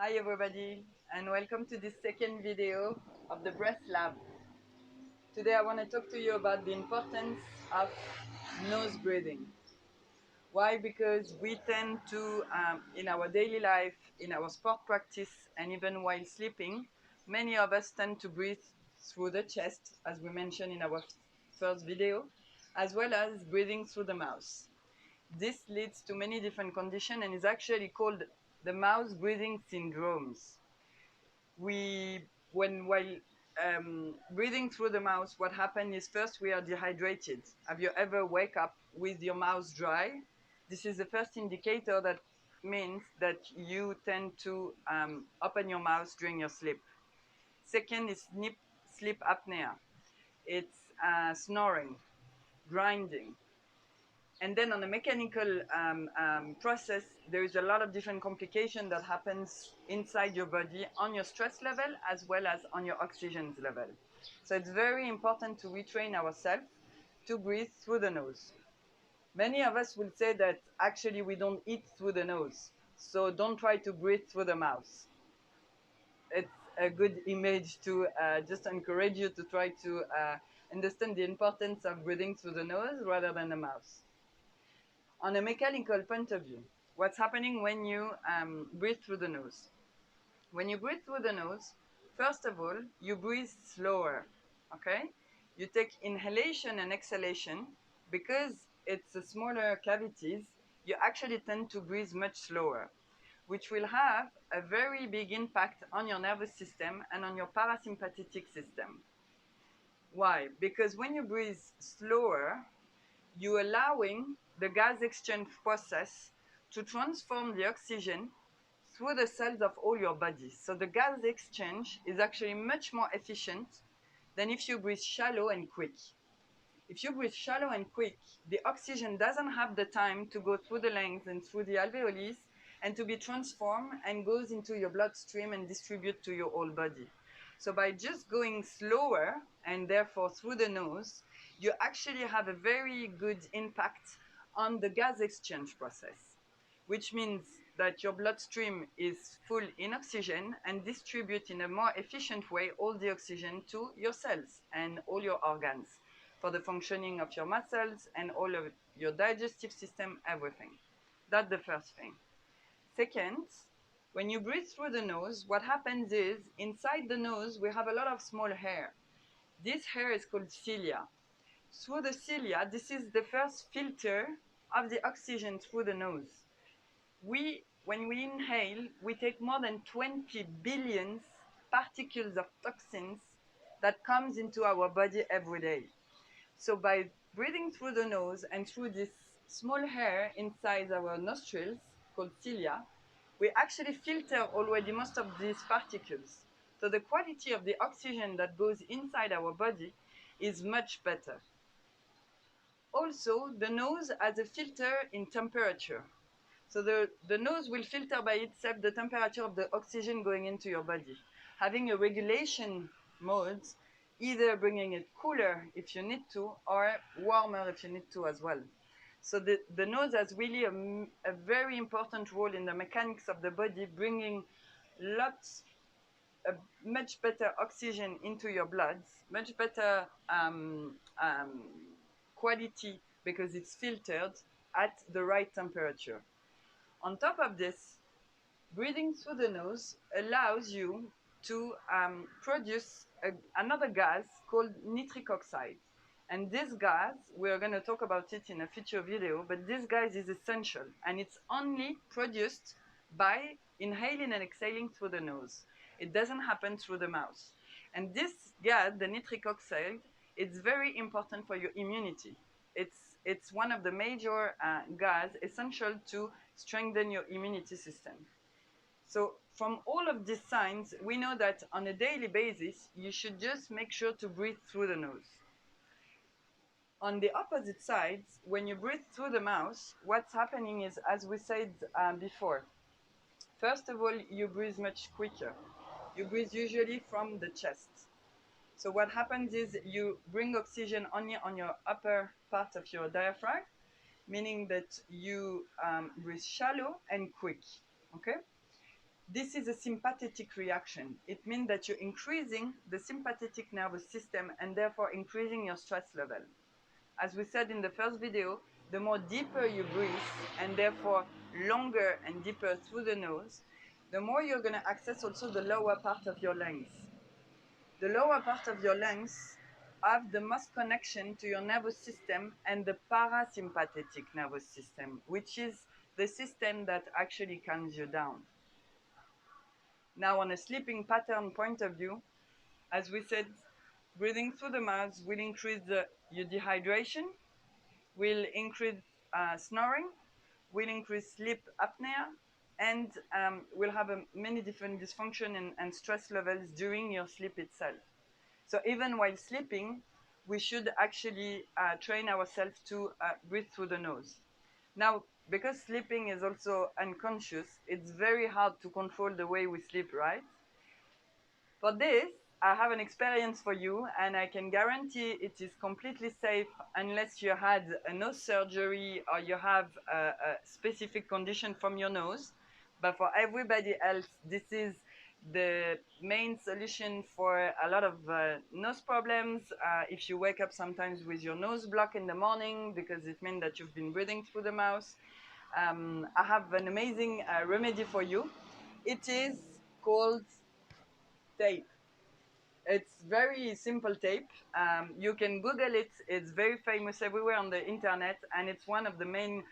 Hi everybody, and welcome to this second video of the Breath Lab. Today I want to talk to you about the importance of nose breathing. Why? Because we tend to, in our daily life, in our sport practice, and even while sleeping, many of us tend to breathe through the chest, as we mentioned in our first video, as well as breathing through the mouth. This leads to many different conditions and is actually called the mouth breathing syndromes. We when while breathing through the mouth, what happens is first we are dehydrated. Have you ever wake up with your mouth dry? This is the first indicator that means that you tend to open your mouth during your sleep. Second is sleep apnea. It's snoring, grinding. And then on the mechanical process, there is a lot of different complication that happens inside your body on your stress level as well as on your oxygen level. So it's very important to retrain ourselves to breathe through the nose. Many of us will say that actually we don't eat through the nose, so don't try to breathe through the mouth. It's a good image to just encourage you to try to understand the importance of breathing through the nose rather than the mouth. On a mechanical point of view, what's happening when you breathe through the nose? When you breathe through the nose, first of all, you breathe slower, okay? You take inhalation and exhalation. Because it's a smaller cavities, you actually tend to breathe much slower, which will have a very big impact on your nervous system and on your parasympathetic system. Why? Because when you breathe slower, you're allowing the gas exchange process to transform the oxygen through the cells of all your body. So the gas exchange is actually much more efficient than if you breathe shallow and quick. If you breathe shallow and quick, the oxygen doesn't have the time to go through the lungs and through the alveoli and to be transformed and goes into your bloodstream and distribute to your whole body. So by just going slower and therefore through the nose, you actually have a very good impact on the gas exchange process, which means that your bloodstream is full in oxygen and distribute in a more efficient way all the oxygen to your cells and all your organs for the functioning of your muscles and all of your digestive system, everything. That's the first thing. Second, when you breathe through the nose, what happens is inside the nose, we have a lot of small hair. This hair is called cilia. Through the cilia, this is the first filter of the oxygen through the nose. When we inhale, we take more than 20 billion particles of toxins that comes into our body every day. So by breathing through the nose and through this small hair inside our nostrils, called cilia, we actually filter already most of these particles. So the quality of the oxygen that goes inside our body is much better. Also, the nose has a filter in temperature. So the nose will filter by itself the temperature of the oxygen going into your body. Having a regulation mode, either bringing it cooler if you need to, or warmer if you need to as well. So the nose has really a very important role in the mechanics of the body, bringing lots, a much better oxygen into your blood, much better quality because it's filtered at the right temperature. On top of this, breathing through the nose allows you to produce another gas called nitric oxide. And this gas, we're going to talk about it in a future video, but this gas is essential and it's only produced by inhaling and exhaling through the nose. It doesn't happen through the mouth. And this gas, the nitric oxide, it's very important for your immunity. It's one of the major gas essential to strengthen your immunity system. So from all of these signs, we know that on a daily basis, you should just make sure to breathe through the nose. On the opposite side, when you breathe through the mouth, what's happening is, as we said before, first of all, you breathe much quicker. You breathe usually from the chest. So what happens is you bring oxygen only on your upper part of your diaphragm, meaning that you breathe shallow and quick, okay? This is a sympathetic reaction. It means that you're increasing the sympathetic nervous system and therefore increasing your stress level. As we said in the first video, the more deeper you breathe and therefore longer and deeper through the nose, the more you're going to access also the lower part of your lungs. The lower part of your lungs have the most connection to your nervous system and the parasympathetic nervous system, which is the system that actually calms you down. Now, on a sleeping pattern point of view, as we said, breathing through the mouth will increase your dehydration, will increase snoring, will increase sleep apnea, and will have many different dysfunction and stress levels during your sleep itself. So even while sleeping, we should actually train ourselves to breathe through the nose. Now, because sleeping is also unconscious, it's very hard to control the way we sleep, right? For this, I have an experience for you, and I can guarantee it is completely safe unless you had a nose surgery or you have a specific condition from your nose. But for everybody else, this is the main solution for a lot of nose problems. If you wake up sometimes with your nose blocked in the morning because it means that you've been breathing through the mouth, I have an amazing remedy for you. It is called tape. It's very simple tape. You can Google it. It's very famous everywhere on the internet, and it's one of the main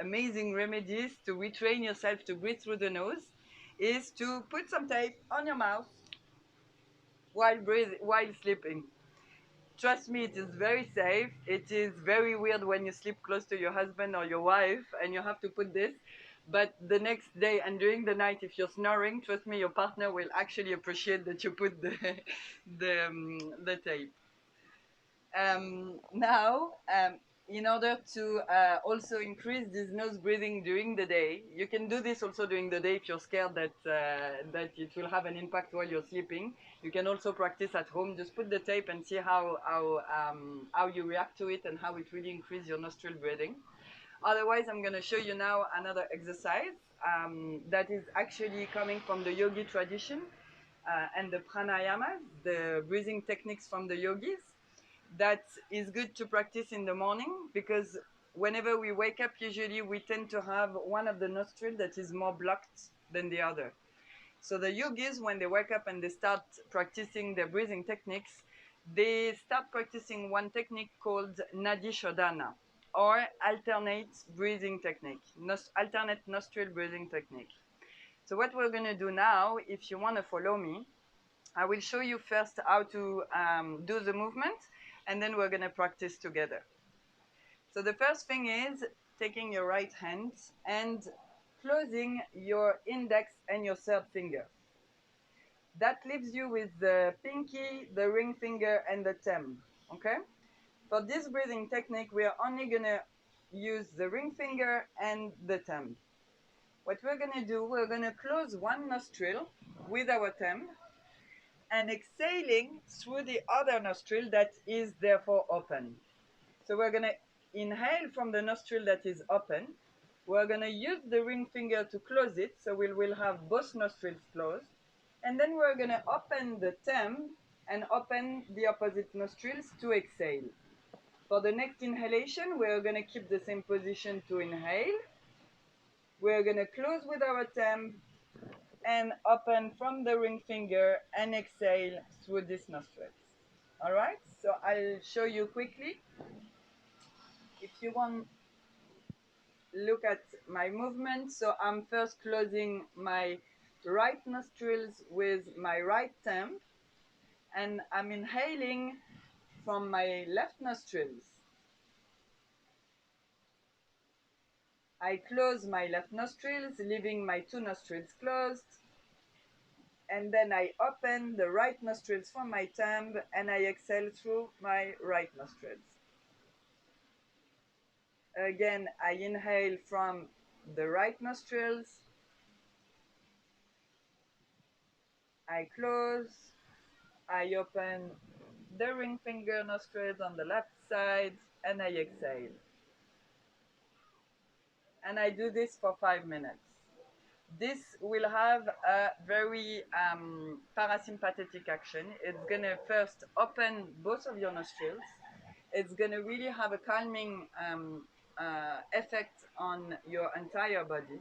amazing remedies to retrain yourself to breathe through the nose. Is to put some tape on your mouth while sleeping. Trust me, it is very safe. It is very weird when you sleep close to your husband or your wife and you have to put this. But the next day and during the night, if you're snoring, trust me, your partner will actually appreciate that you put the tape. Now, in order to also increase this nose breathing during the day, you can do this also during the day if you're scared that it will have an impact while you're sleeping. You can also practice at home. Just put the tape and see how you react to it and how it really increases your nostril breathing. Otherwise, I'm going to show you now another exercise that is actually coming from the yogi tradition and the pranayamas, the breathing techniques from the yogis. That is good to practice in the morning because whenever we wake up, usually we tend to have one of the nostrils that is more blocked than the other. So the yogis, when they wake up and they start practicing their breathing techniques, they start practicing one technique called Nadi Shodhana, or alternate breathing technique, alternate nostril breathing technique. So what we're going to do now, if you want to follow me, I will show you first how to do the movement, and then we're going to practice together. So the first thing is taking your right hand and closing your index and your third finger. That leaves you with the pinky, the ring finger, and the thumb, okay? For this breathing technique, we are only going to use the ring finger and the thumb. What we're going to do, we're going to close one nostril with our thumb and exhaling through the other nostril that is therefore open. So we're going to inhale from the nostril that is open. We're going to use the ring finger to close it, so we will have both nostrils closed. And then we're going to open the thumb and open the opposite nostrils to exhale. For the next inhalation, we're going to keep the same position to inhale. We're going to close with our thumb and open from the ring finger and exhale through this nostril. All right, so I'll show you quickly. If you want, look at my movement. So I'm first closing my right nostrils with my right thumb, and I'm inhaling from my left nostrils. I close my left nostrils, leaving my two nostrils closed. And then I open the right nostrils from my thumb and I exhale through my right nostrils. Again, I inhale from the right nostrils. I close. I open the ring finger nostrils on the left side and I exhale. And I do this for 5 minutes. This will have a very parasympathetic action. It's gonna first open both of your nostrils. It's gonna really have a calming effect on your entire body.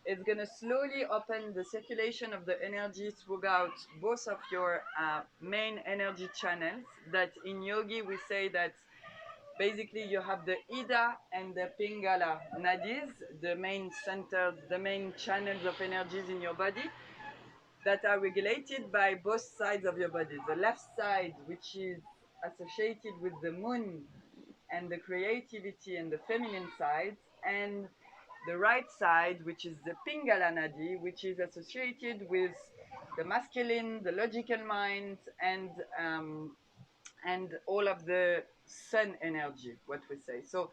It's gonna slowly open the circulation of the energy throughout both of your main energy channels. That in yogi we say that basically you have the Ida and the Pingala nadis, the main centers, the main channels of energies in your body that are regulated by both sides of your body. The left side, which is associated with the moon and the creativity and the feminine sides, and the right side, which is the Pingala Nadi, which is associated with the masculine, the logical mind, and all of the sun energy, what we say. So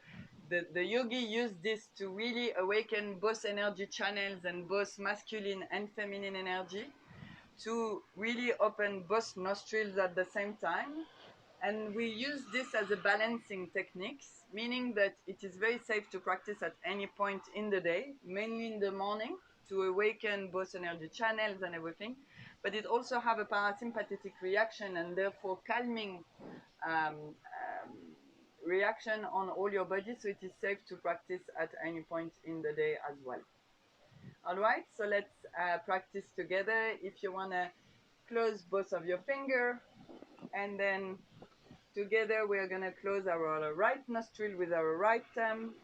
the yogi used this to really awaken both energy channels and both masculine and feminine energy to really open both nostrils at the same time. And we use this as a balancing techniques, meaning that it is very safe to practice at any point in the day, mainly in the morning, to awaken both energy channels and everything. But it also have a parasympathetic reaction and therefore calming um, um, reaction on all your body, so it is safe to practice at any point in the day as well. All right, so let's practice together. If you want to close both of your finger, and then together we're going to close our right nostril with our right thumb.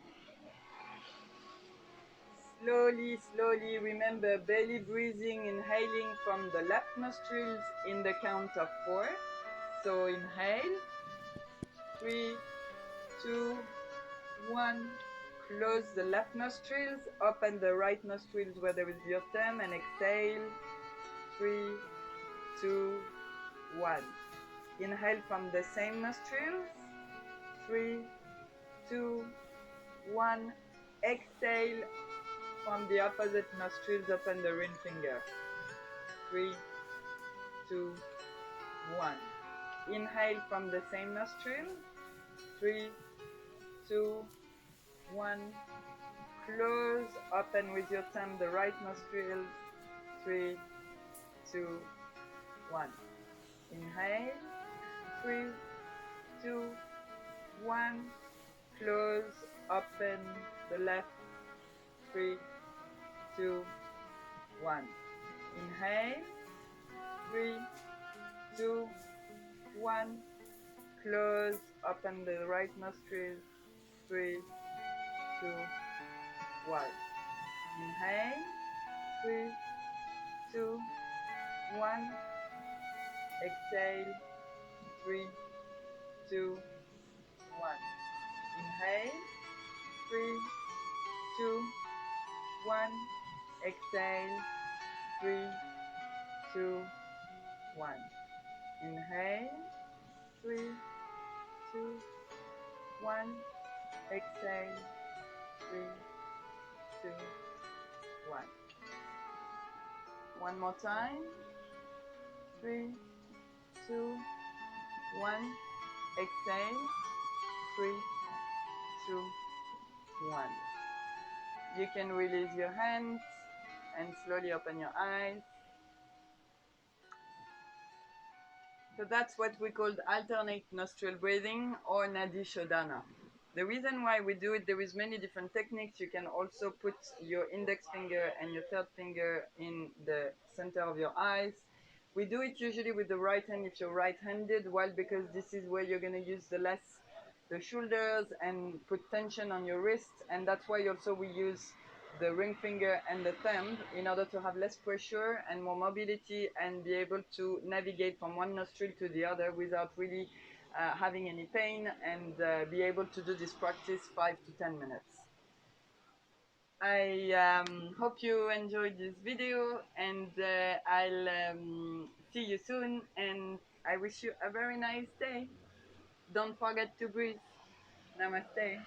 Slowly, slowly, remember belly breathing, inhaling from the left nostrils in the count of 4. So inhale, 3, 2, 1. Close the left nostrils, open the right nostrils where there is your thumb, and exhale, 3, 2, 1. Inhale from the same nostrils, 3, 2, 1. Exhale from the opposite nostrils, open the ring finger, 3, 2, 1. Inhale from the same nostril, 3, 2, 1. Close, open with your thumb the right nostril, 3, 2, 1. Inhale, 3, 2, 1. Close, open the left, 3, 2, 1. Inhale, 3, 2, 1. Close, open the right nostril, 3, 2, 1. Inhale, 3, 2, 1. Exhale, 3, 2, 1. Inhale, 3, 2, 1. Exhale, 3, 2, 1. Inhale, 3, 2, 1. Exhale, 3, 2, 1. One more time. 3, 2, 1. Exhale, 3, 2, 1. You can release your hands and slowly open your eyes. So that's what we call alternate nostril breathing or Nadi Shodhana. The reason why we do it, there is many different techniques. You can also put your index finger and your third finger in the center of your eyes. We do it usually with the right hand if you're right-handed. Why? Because this is where you're going to use the shoulders and put tension on your wrist, and that's why also we use the ring finger and the thumb in order to have less pressure and more mobility and be able to navigate from one nostril to the other without really having any pain, and be able to do this practice 5 to 10 minutes. I hope you enjoyed this video, and I'll see you soon, and I wish you a very nice day. Don't forget to breathe. Namaste.